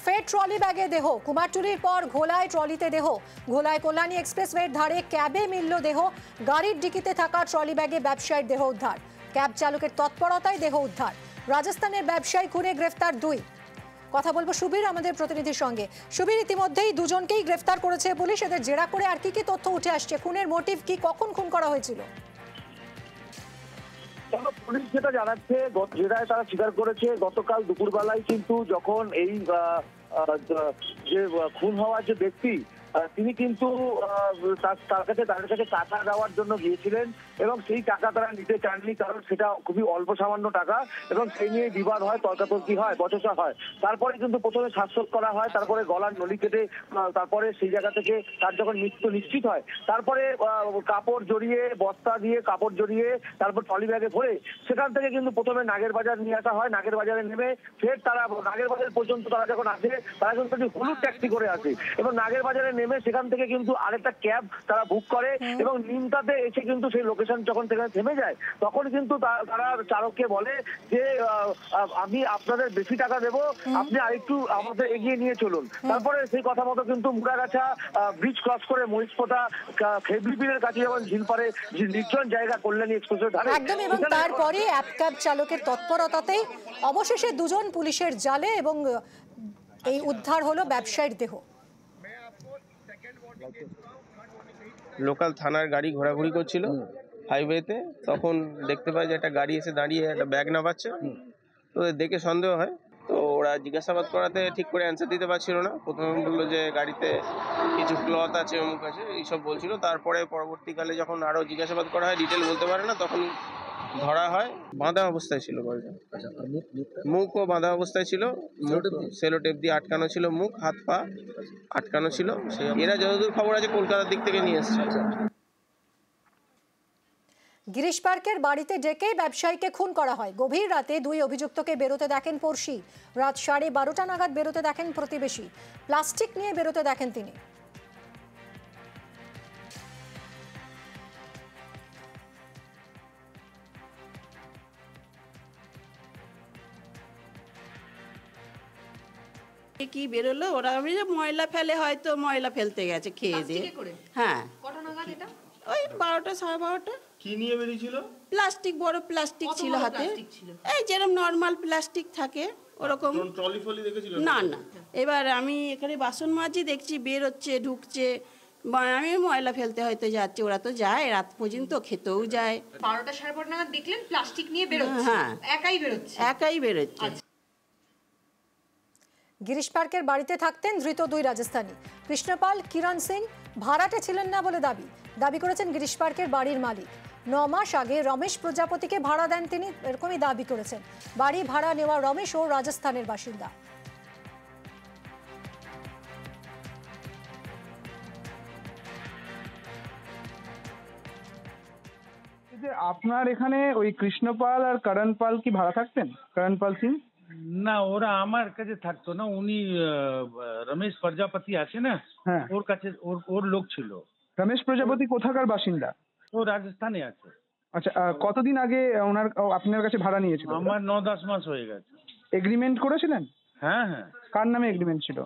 ফের ট্রলি ব্যাগে দেহ, কুমারটুলির পর ঘোলায় ট্রলিতে দেহ। ঘোলায় কল্যাণী এক্সপ্রেসওয়ের ধারে ক্যাবে মিলল দেহ। গাড়ির ডিকিতে থাকা ট্রলি ব্যাগে ব্যবসায়ীর দেহ উদ্ধার। ক্যাব চালকের তৎপরতায় দেহ উদ্ধার। রাজস্থানের ব্যবসায়ী খুনে গ্রেফতার 2। কথা বলবো সুবীর আমাদের প্রতিনিধির সঙ্গে। সুবীর, ইতিমধ্যেই দুজনকেই গ্রেফতার করেছে পুলিশ। এদের জেরা করে আর কি কি তথ্য উঠে আসছে? খুনের মোটিভ কি, কখন খুন করা হয়েছিল? পুলিশ যেটা জানাচ্ছে, জেরায় তারা স্বীকার করেছে গতকাল দুপুরবেলায় কিন্তু যখন এই যে খুন হওয়ার যে ব্যক্তি তিনি কিন্তু তাদের কাছে টাকা দেওয়ার জন্য গিয়েছিলেন এবং সেই টাকা তারা নিতে চাননি, কারণ সেটা খুবই অল্প সামান্য টাকা এবং সেই নিয়ে বিবাদ হয়, তর্কাতর্কি হয়, বচসা হয়। তারপরে কিন্তু প্রথমে শ্বাসরোধ করা হয়, তারপরে গলার নলি কেটে, তারপরে সেই জায়গা থেকে তার যখন মৃত্যু নিশ্চিত হয়, তারপরে কাপড় জড়িয়ে, বস্তা দিয়ে কাপড় জড়িয়ে তারপর ট্রলি ব্যাগে ভরে সেখান থেকে কিন্তু প্রথমে নাগের বাজার নিয়ে আসা হয়। নাগের বাজারে নেমে ফের তারা নাগের বাজার পর্যন্ত তারা যখন আসে, তারা কিন্তু হলুদ ট্যাক্সি করে আসে এবং নাগের বাজারে নেমে সেখান থেকে কিন্তু আরেকটা ক্যাব তারা বুক করে এবং নিমতাতে এসে কিন্তু সেই লোকেশন যখন সেখানে থেমে যায়, তখন কিন্তু তারা চালককে বলে যে আমি আপনাদের বেশি টাকা দেবো, আপনি আরেকটু আমাদের এগিয়ে নিয়ে চলুন। তারপরে সেই কথা মতো কিন্তু মুড়াগাছা ব্রিজ ক্রস করে মহিষপোতা খেবলিপিলের কাছে যেমন ঝিলপাড়ে নির্জন জায়গা কল্যাণী এক্সপ্রেসের ধারে একদম, এবং তারপরে ক্যাব চালকের তৎপরতাতেই অবশেষে দুজন পুলিশের জালে এবং এই উদ্ধার হলো ব্যবসায়ীর দেহ। লোকাল থানার গাড়ি ঘোরাঘুরি করছিল হাইওয়েতে, তখন দেখতে পাই যে একটা গাড়ি এসে দাঁড়িয়ে একটা ব্যাগ নামাচ্ছে। তো দেখে সন্দেহ হয়, তো ওরা জিজ্ঞাসাবাদ করাতে ঠিক করে অ্যান্সার দিতে পারছিল না। প্রথমে বললো যে গাড়িতে কিছু ক্লথ আছে, অমুক আছে, এইসব বলছিল। তারপরে পরবর্তীকালে যখন আরও জিজ্ঞাসাবাদ করা হয়, ডিটেল বলতে পারে না, তখন ধরা হয়। বাঁধা অবস্থায় ছিল বলটা, মুখও বাঁধা অবস্থায় ছিল, সেলো টেপ দিয়ে আটকানো ছিল, মুখ হাত পা আটকানো ছিল। এরা যতদূর খবর আছে কলকাতার দিক থেকে নিয়ে এসছে। গিরিশ পার্কের বাড়িতে ডেকে ব্যবসায়ীকে খুন করা হয়। গভীর রাতে 2 অভিযুক্তকে বেরোতে দেখেন পড়শি। রাত 12:30 নাগাদ বেরোতে দেখেন প্রতিবেশী। প্লাস্টিক নিয়ে বেরোতে দেখেন তিনি। কি বেরোলো, ওরা আমি যে ময়লা ফেলে, হয়তো ময়লা ফেলতে গেছে খেয়ে দিয়ে। হ্যাঁ, ওই 12টা 12:30। কি নিয়ে বেরিয়েছিল? প্লাস্টিক, বড় প্লাস্টিক ছিল হাতে, এই যেরকম নর্মাল প্লাস্টিক থাকে ওরকম। ট্রলি ফলি দেখেছিল? না না, এবার আমি এখানে বাসন মাজি, দেখছি বেরোচ্ছে, ঢুকছে, আমি ময়লা ফেলতে হয়তো যাচ্ছে। ওরা তো যায় রাত পর্যন্ত, খেতেও যায়। 12টা 12:30 নাগাদ দেখলেন প্লাস্টিক নিয়ে বেরোচ্ছে? হ্যাঁ, একাই বেরোচ্ছে। গিরিশ পার্কের বাড়িতে থাকতেন ধৃত 2 রাজস্থানী। কৃষ্ণপাল, কিরণ সিং ভাড়াটে ছিলেন না বলে দাবি করেছেন গিরিশ পার্কের বাড়ির মালিক। 9 মাস আগে রমেশ প্রজাপতিকে ভাড়া দেন তিনি, এরকমই দাবি করেছেন। বাড়ি ভাড়া নেওয়া রমেশ ও রাজস্থানের বাসিন্দা। আপনার এখানে ওই কৃষ্ণপাল আর করণপাল কি ভাড়া থাকতেন? করণপাল সিং? না, ওরা আমার কাছে থাকতো না। উনি রমেশ প্রজাপতি আছে না, হ্যাঁ, ওর কাছে ওর লোক ছিল। রমেশ প্রজাপতি কোথাকার বাসিন্দা? ও রাজস্থানে আছে। আচ্ছা, কতদিন আগে আপনার কাছে ভাড়া নিয়েছিল? আমার 9-10 মাস হয়ে গেছে। এগ্রিমেন্ট করেছিলেন? হ্যাঁ হ্যাঁ। কার নামে এগ্রিমেন্ট ছিল?